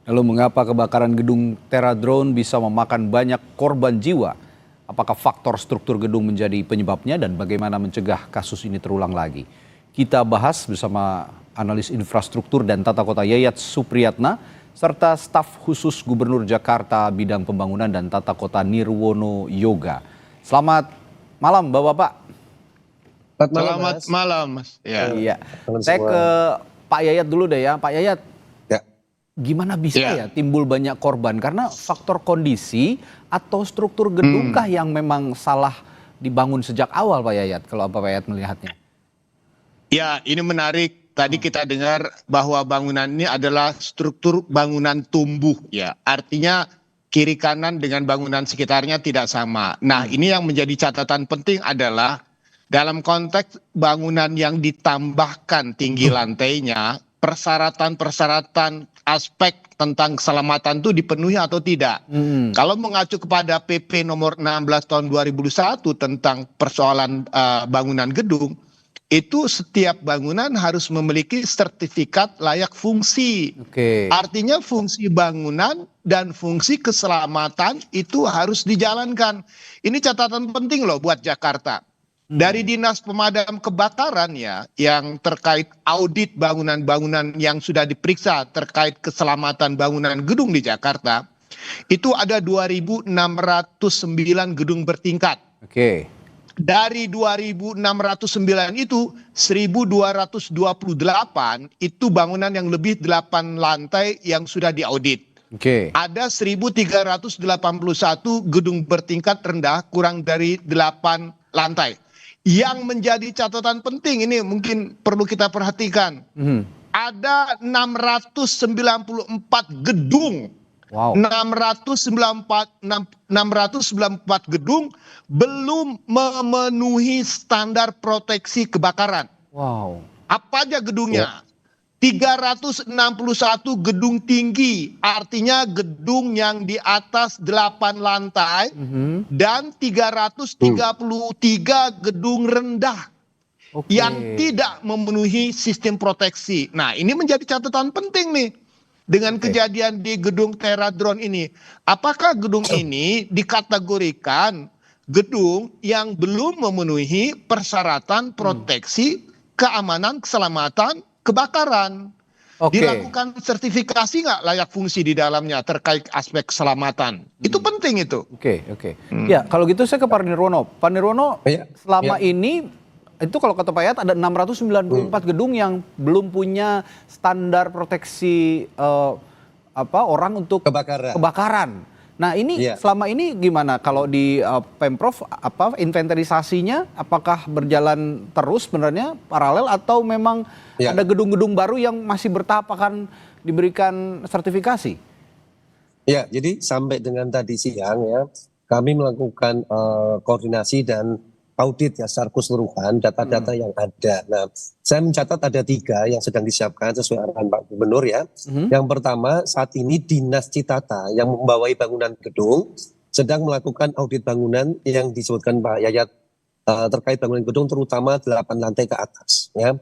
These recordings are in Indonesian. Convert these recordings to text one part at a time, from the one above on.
Lalu mengapa kebakaran gedung Teradrone bisa memakan banyak korban jiwa? Apakah faktor struktur gedung menjadi penyebabnya dan bagaimana mencegah kasus ini terulang lagi? Kita bahas bersama analis infrastruktur dan tata kota Yayat Supriyatna serta staf khusus Gubernur Jakarta bidang pembangunan dan tata kota Nirwono Yoga. Selamat malam Bapak-bapak. Selamat malam Mas. Ya. Iya. Saya ke Pak Yayat dulu deh ya. Pak Yayat. Gimana bisa ya timbul banyak korban? Karena faktor kondisi atau struktur gedungkah yang memang salah dibangun sejak awal Pak Yayat? Kalau Pak Yayat melihatnya. Ya, ini menarik. Tadi kita dengar bahwa bangunan ini adalah struktur bangunan tumbuh ya. Artinya kiri kanan dengan bangunan sekitarnya tidak sama. Nah, ini yang menjadi catatan penting adalah dalam konteks bangunan yang ditambahkan tinggi lantainya, persyaratan-persyaratan aspek tentang keselamatan itu dipenuhi atau tidak. Kalau mengacu kepada PP nomor 16 tahun 2001 tentang persoalan bangunan gedung, itu setiap bangunan harus memiliki sertifikat layak fungsi. Artinya fungsi bangunan dan fungsi keselamatan itu harus dijalankan. Ini catatan penting loh buat Jakarta. Dari Dinas Pemadam Kebakaran ya, yang terkait audit bangunan-bangunan yang sudah diperiksa terkait keselamatan bangunan gedung di Jakarta, itu ada 2.609 gedung bertingkat. Dari 2.609 itu 1.228 itu bangunan yang lebih 8 lantai yang sudah diaudit. Ada 1.381 gedung bertingkat rendah kurang dari 8 lantai. Yang menjadi catatan penting ini mungkin perlu kita perhatikan. Ada 694 gedung. 694 gedung belum memenuhi standar proteksi kebakaran. Apa aja gedungnya? 361 gedung tinggi, artinya gedung yang di atas 8 lantai, dan 333 gedung rendah yang tidak memenuhi sistem proteksi. Nah, ini menjadi catatan penting nih dengan kejadian di gedung Teradrone ini. Apakah gedung ini dikategorikan gedung yang belum memenuhi persyaratan proteksi keamanan keselamatan kebakaran? Dilakukan sertifikasi nggak layak fungsi di dalamnya terkait aspek keselamatan? Itu penting itu. Ya, kalau gitu saya ke Pak Nirwono. Pak Nirwono, selama ini itu kalau kata Pak Yayat ada 694 gedung yang belum punya standar proteksi orang untuk kebakaran. Nah, ini selama ini gimana kalau di Pemprov inventarisasinya apakah berjalan terus sebenarnya paralel atau memang ada gedung-gedung baru yang masih bertahap akan diberikan sertifikasi? Ya, jadi sampai dengan tadi siang ya kami melakukan koordinasi dan audit ya secara keseluruhan data-data yang ada. Nah, saya mencatat ada 3 yang sedang disiapkan sesuai arahan Pak Gubernur ya. Yang pertama, saat ini Dinas Citata yang membawai bangunan gedung sedang melakukan audit bangunan yang disebutkan Pak Yayat terkait bangunan gedung terutama 8 lantai ke atas ya.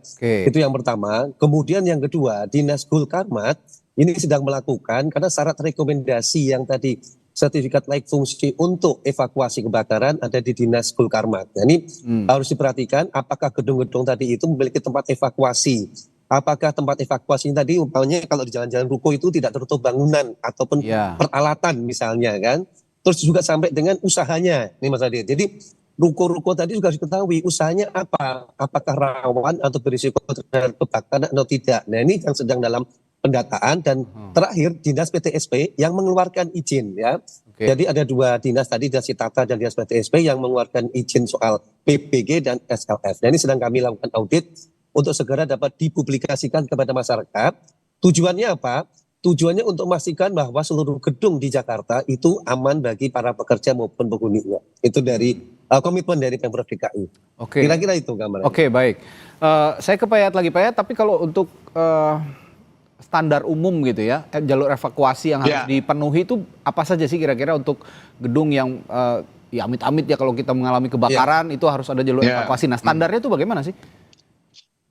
Itu yang pertama. Kemudian yang kedua, Dinas Gulkarmat ini sedang melakukan karena syarat rekomendasi yang tadi sertifikat layak fungsi untuk evakuasi kebakaran ada di Dinas Gulkarmat. Nah, ini harus diperhatikan apakah gedung-gedung tadi itu memiliki tempat evakuasi. Apakah tempat evakuasi tadi umpamanya kalau di jalan-jalan ruko itu tidak tertutup bangunan ataupun peralatan misalnya kan. Terus juga sampai dengan usahanya nih Mas Adi. Jadi ruko-ruko tadi juga harus diketahui usahanya apa. Apakah rawan atau berisiko terhadap kebakaran atau tidak. Nah, ini yang sedang dalam pendataan dan terakhir Dinas PTSP yang mengeluarkan izin ya. Jadi ada 2 dinas tadi, Dinas Citata dan Dinas PTSP yang mengeluarkan izin soal PBG dan SLF. Nah, ini sedang kami lakukan audit untuk segera dapat dipublikasikan kepada masyarakat. Tujuannya apa? Tujuannya untuk memastikan bahwa seluruh gedung di Jakarta itu aman bagi para pekerja maupun penghuninya. Itu dari komitmen dari Pemprov DKI. Kira-kira itu gambarannya. Baik. Saya ke Pak Yayat lagi Pak Yayat, tapi kalau untuk standar umum gitu ya, jalur evakuasi yang harus dipenuhi itu apa saja sih kira-kira untuk gedung yang ya amit-amit ya kalau kita mengalami kebakaran itu harus ada jalur evakuasi. Nah, standarnya itu bagaimana sih?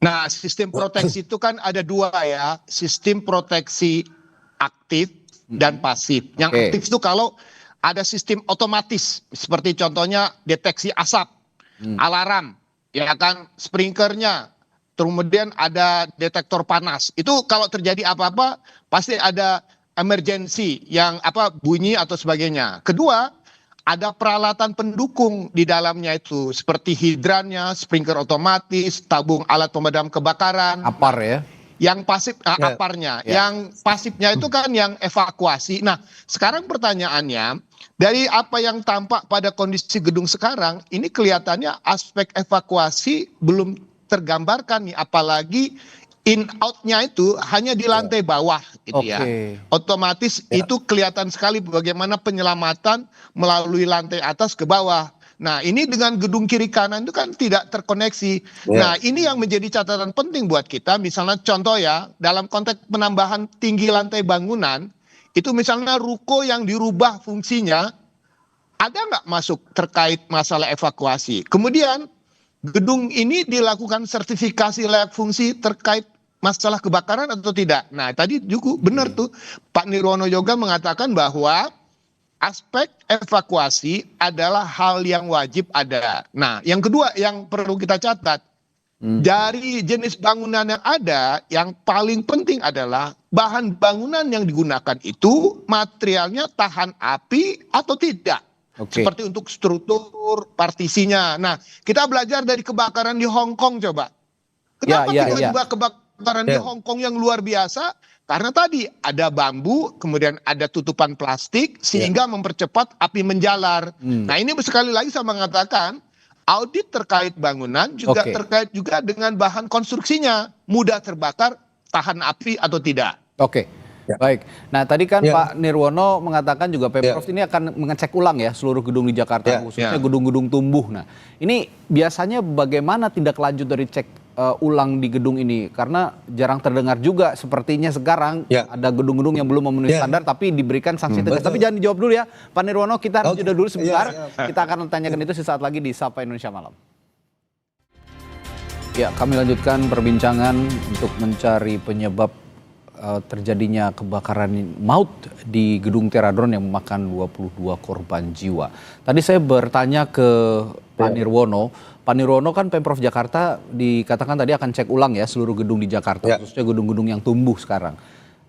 Nah, sistem proteksi itu kan ada 2 ya, sistem proteksi aktif dan pasif. Yang aktif itu kalau ada sistem otomatis, seperti contohnya deteksi asap, alarm, ya kan, sprinklernya, kemudian ada detektor panas. Itu kalau terjadi apa-apa pasti ada emergency yang bunyi atau sebagainya. Kedua, ada peralatan pendukung di dalamnya itu seperti hidrannya, sprinkler otomatis, tabung alat pemadam kebakaran. Apar ya. Yang pasif aparnya, yang pasifnya itu kan yang evakuasi. Nah, sekarang pertanyaannya, dari apa yang tampak pada kondisi gedung sekarang, ini kelihatannya aspek evakuasi belum tergambarkan nih, apalagi in out-nya itu hanya di lantai bawah gitu ya. Otomatis itu kelihatan sekali bagaimana penyelamatan melalui lantai atas ke bawah. Nah, ini dengan gedung kiri kanan itu kan tidak terkoneksi. Nah, ini yang menjadi catatan penting buat kita. Misalnya contoh ya, dalam konteks penambahan tinggi lantai bangunan, itu misalnya ruko yang dirubah fungsinya, ada nggak masuk terkait masalah evakuasi? Kemudian gedung ini dilakukan sertifikasi layak fungsi terkait masalah kebakaran atau tidak. Nah, tadi juga benar tuh Pak Nirwono Yoga mengatakan bahwa aspek evakuasi adalah hal yang wajib ada. Nah, yang kedua yang perlu kita catat, dari jenis bangunan yang ada, yang paling penting adalah bahan bangunan yang digunakan itu materialnya tahan api atau tidak. Seperti untuk struktur partisinya. Nah, kita belajar dari kebakaran di Hong Kong coba. Kenapa tiba-tiba kebakaran di Hong Kong yang luar biasa? Karena tadi ada bambu, kemudian ada tutupan plastik, sehingga mempercepat api menjalar. Nah, ini sekali lagi saya mengatakan, audit terkait bangunan juga terkait juga dengan bahan konstruksinya. Mudah terbakar, tahan api atau tidak. Baik. Nah, tadi kan Pak Nirwono mengatakan juga Pemprov ini akan mengecek ulang ya seluruh gedung di Jakarta, khususnya gedung-gedung tumbuh. Nah, ini biasanya bagaimana tindak lanjut dari cek ulang di gedung ini? Karena jarang terdengar juga sepertinya sekarang ada gedung-gedung yang belum memenuhi standar tapi diberikan sanksi tegas. Tapi jangan dijawab dulu ya, Pak Nirwono, kita harus jeda dulu sebentar. Kita akan tanyakan itu sesaat lagi di Sapa Indonesia Malam. Ya, kami lanjutkan perbincangan untuk mencari penyebab terjadinya kebakaran maut di gedung Teradron yang memakan 22 korban jiwa. Tadi saya bertanya ke Pak Nirwono. Pak Nirwono kan Pemprov Jakarta dikatakan tadi akan cek ulang ya seluruh gedung di Jakarta, khususnya gedung-gedung yang tumbuh sekarang.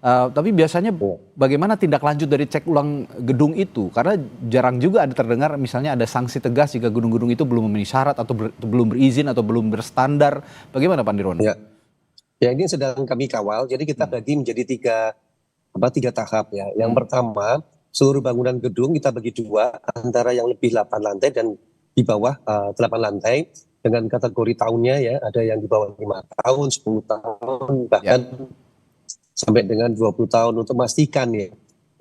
Tapi biasanya bagaimana tindak lanjut dari cek ulang gedung itu? Karena jarang juga ada terdengar misalnya ada sanksi tegas jika gedung-gedung itu belum memenuhi syarat atau belum berizin atau belum berstandar. Bagaimana Pak Nirwono? Ya, ini sedang kami kawal. Jadi kita bagi menjadi tiga tahap ya. Yang pertama, seluruh bangunan gedung kita bagi dua, antara yang lebih 8 lantai dan di bawah 8 lantai dengan kategori tahunnya ya. Ada yang di bawah 5 tahun, 10 tahun, bahkan sampai dengan 20 tahun untuk memastikan ya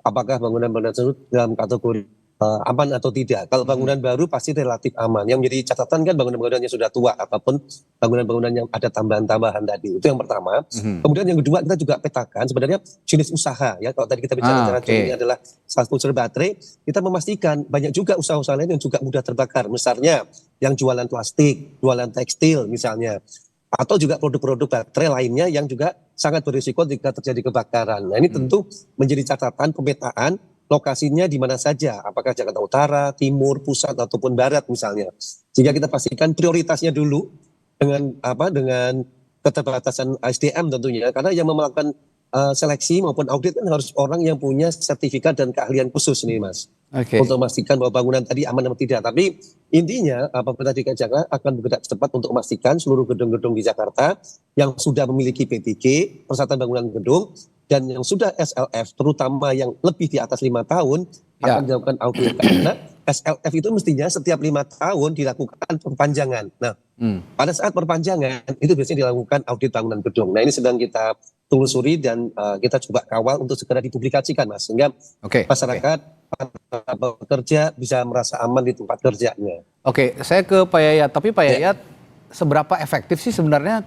apakah bangunan-bangunan tersebut dalam kategori aman atau tidak. Kalau bangunan baru pasti relatif aman. Yang menjadi catatan kan bangunan-bangunan yang sudah tua ataupun bangunan-bangunan yang ada tambahan-tambahan tadi. Itu yang pertama. Kemudian yang kedua kita juga petakan sebenarnya jenis usaha ya. Kalau tadi kita bicara ini adalah salah satu unsur baterai, kita memastikan banyak juga usaha-usaha lain yang juga mudah terbakar. Misalnya yang jualan plastik, jualan tekstil misalnya. Atau juga produk-produk baterai lainnya yang juga sangat berisiko jika terjadi kebakaran. Nah, ini tentu menjadi catatan pemetaan lokasinya di mana saja, apakah Jakarta Utara, Timur, Pusat ataupun Barat misalnya. Sehingga kita pastikan prioritasnya dulu dengan keterbatasan SDM tentunya, karena yang melakukan seleksi maupun audit kan harus orang yang punya sertifikat dan keahlian khusus nih Mas. Untuk memastikan bahwa bangunan tadi aman atau tidak. Tapi intinya pemerintah DKI Jakarta akan bergerak cepat untuk memastikan seluruh gedung-gedung di Jakarta yang sudah memiliki P3K, persyaratan bangunan gedung, dan yang sudah SLF, terutama yang lebih di atas 5 tahun, akan dilakukan audit. Karena SLF itu mestinya setiap 5 tahun dilakukan perpanjangan. Nah, pada saat perpanjangan, itu biasanya dilakukan audit bangunan gedung. Nah, ini sedang kita telusuri dan kita coba kawal untuk segera dipublikasikan, Mas. Sehingga masyarakat pekerja bisa merasa aman di tempat kerjanya. Saya ke Pak Yayat. Tapi Pak Yayat, seberapa efektif sih sebenarnya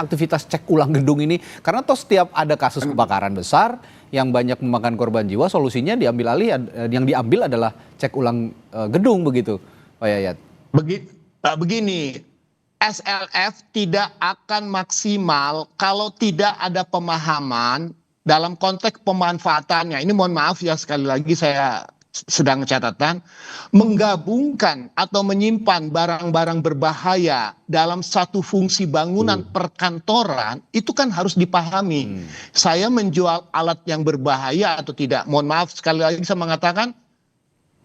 aktivitas cek ulang gedung ini? Karena toh setiap ada kasus kebakaran besar yang banyak memakan korban jiwa, solusinya yang diambil adalah cek ulang gedung begitu, Pak Yayat. Begini, SLF tidak akan maksimal kalau tidak ada pemahaman dalam konteks pemanfaatannya, ini mohon maaf ya sekali lagi saya sedang catatan, menggabungkan atau menyimpan barang-barang berbahaya dalam satu fungsi bangunan perkantoran itu kan harus dipahami. Saya menjual alat yang berbahaya atau tidak, mohon maaf sekali lagi saya mengatakan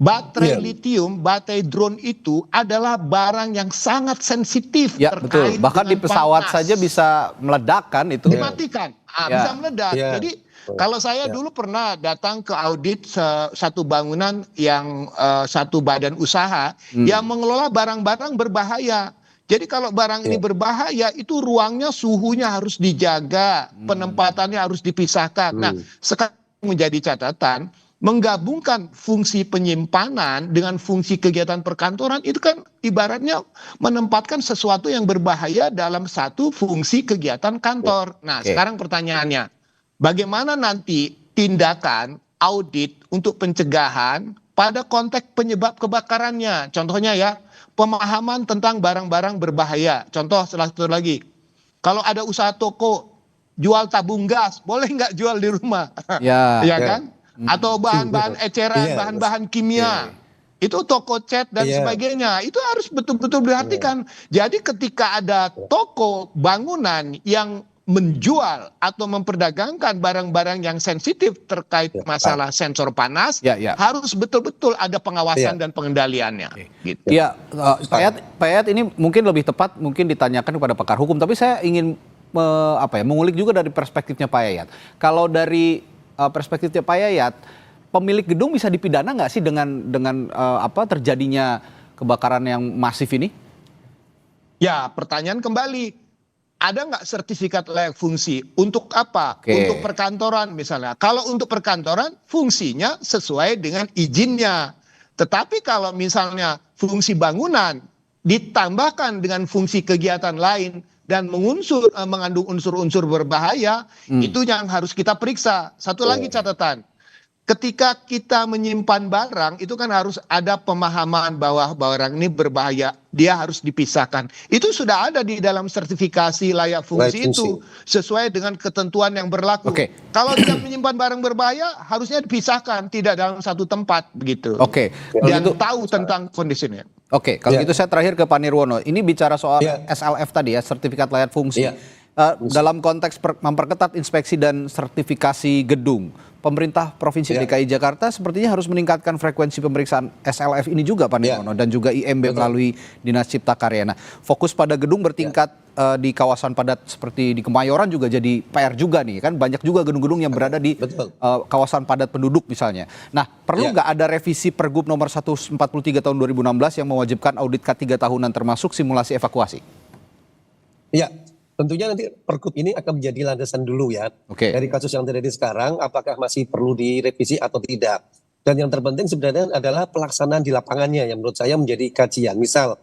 baterai lithium, baterai drone itu adalah barang yang sangat sensitif Ya, terkait betul. Bahkan di dengan pesawat panas. saja bisa meledak kan itu. Dimatikan, bisa meledak. Jadi kalau saya dulu pernah datang ke audit satu bangunan yang satu badan usaha yang mengelola barang-barang berbahaya. Jadi kalau barang ini berbahaya itu ruangnya suhunya harus dijaga, penempatannya harus dipisahkan. Nah, sekarang menjadi catatan menggabungkan fungsi penyimpanan dengan fungsi kegiatan perkantoran itu kan ibaratnya menempatkan sesuatu yang berbahaya dalam satu fungsi kegiatan kantor. Nah, sekarang pertanyaannya, bagaimana nanti tindakan audit untuk pencegahan pada konteks penyebab kebakarannya? Contohnya ya, pemahaman tentang barang-barang berbahaya. Contoh satu lagi, kalau ada usaha toko jual tabung gas, boleh nggak jual di rumah? Ya kan? Atau bahan-bahan eceran, bahan-bahan kimia. Itu toko cat dan sebagainya. Itu harus betul-betul diperhatikan. Jadi ketika ada toko bangunan yang menjual atau memperdagangkan barang-barang yang sensitif terkait masalah sensor panas, harus betul-betul ada pengawasan dan pengendaliannya. Gitu. Iya, Pak Yayat ini mungkin lebih tepat mungkin ditanyakan kepada pakar hukum, tapi saya ingin mengulik juga dari perspektifnya Pak Yayat. Kalau dari perspektifnya Pak Yayat, pemilik gedung bisa dipidana nggak sih dengan terjadinya kebakaran yang masif ini? Ya, pertanyaan kembali, ada nggak sertifikat layak fungsi? Untuk apa? Untuk perkantoran misalnya. Kalau untuk perkantoran, fungsinya sesuai dengan izinnya. Tetapi kalau misalnya fungsi bangunan ditambahkan dengan fungsi kegiatan lain dan mengandung unsur-unsur berbahaya, itu yang harus kita periksa. Satu lagi catatan, ketika kita menyimpan barang, itu kan harus ada pemahaman bahwa barang ini berbahaya, dia harus dipisahkan. Itu sudah ada di dalam sertifikasi layak fungsi itu, sesuai dengan ketentuan yang berlaku. Kalau dia menyimpan barang berbahaya, harusnya dipisahkan, tidak dalam satu tempat, begitu. Dan tahu tentang kondisinya. Kalau gitu saya terakhir ke Pak Nirwono. Ini bicara soal SLF tadi ya, sertifikat layak fungsi. Dalam konteks memperketat inspeksi dan sertifikasi gedung, pemerintah Provinsi DKI Jakarta sepertinya harus meningkatkan frekuensi pemeriksaan SLF ini juga Pak Nirwono, dan juga IMB melalui Dinas Cipta Karya. Nah, fokus pada gedung bertingkat di kawasan padat seperti di Kemayoran juga jadi PR juga nih, kan banyak juga gedung-gedung yang berada di kawasan padat penduduk misalnya. Nah, perlu nggak ada revisi Pergub nomor 143 tahun 2016 yang mewajibkan audit K3 tahunan termasuk simulasi evakuasi? Iya. Tentunya nanti Pergub ini akan menjadi landasan dulu ya. Dari kasus yang terjadi sekarang, apakah masih perlu direvisi atau tidak. Dan yang terpenting sebenarnya adalah pelaksanaan di lapangannya yang menurut saya menjadi kajian. Misal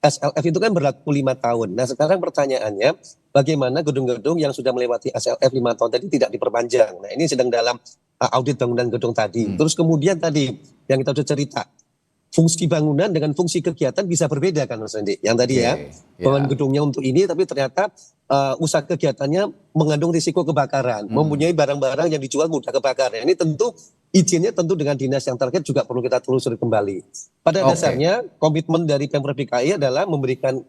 SLF itu kan berlaku 5 tahun. Nah sekarang pertanyaannya, bagaimana gedung-gedung yang sudah melewati SLF 5 tahun tadi tidak diperpanjang. Nah ini sedang dalam audit bangunan gedung tadi. Terus kemudian tadi yang kita sudah cerita, fungsi bangunan dengan fungsi kegiatan bisa berbeda kan Mas Andi. Yang tadi bangunan gedungnya untuk ini, tapi ternyata usaha kegiatannya mengandung risiko kebakaran, mempunyai barang-barang yang dijual mudah kebakaran. Ini tentu izinnya tentu dengan dinas yang terkait juga perlu kita telusuri kembali. Pada dasarnya komitmen dari Pemprov DKI adalah memberikan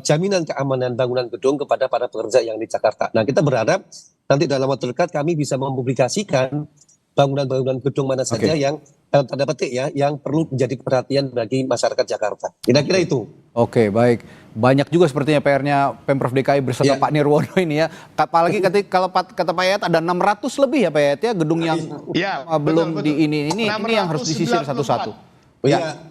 jaminan keamanan bangunan gedung kepada para pekerja yang di Jakarta. Nah kita berharap nanti dalam waktu dekat kami bisa mempublikasikan bangunan-bangunan gedung mana saja yang tanda petik ya, yang perlu menjadi perhatian bagi masyarakat Jakarta. Kira-kira itu. Baik. Banyak juga sepertinya PR-nya Pemprov DKI beserta Pak Nirwono ini ya. Apalagi kalau kata Pak Yayat ada 600 lebih ya Pak Yayat ya gedung yang belum di ini yang harus disisir satu-satu.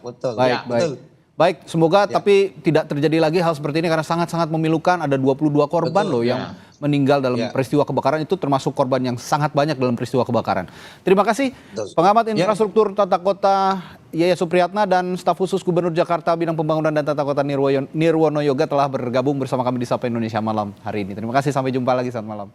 Betul. Baik, semoga tapi tidak terjadi lagi hal seperti ini karena sangat-sangat memilukan. Ada 22 korban loh yang meninggal dalam peristiwa kebakaran, itu termasuk korban yang sangat banyak dalam peristiwa kebakaran. Terima kasih pengamat infrastruktur tata kota Yaya Supriyatna dan staf khusus Gubernur Jakarta bidang pembangunan dan tata kota Nirwono Yoga telah bergabung bersama kami di Sapa Indonesia Malam hari ini. Terima kasih, sampai jumpa lagi, selamat malam.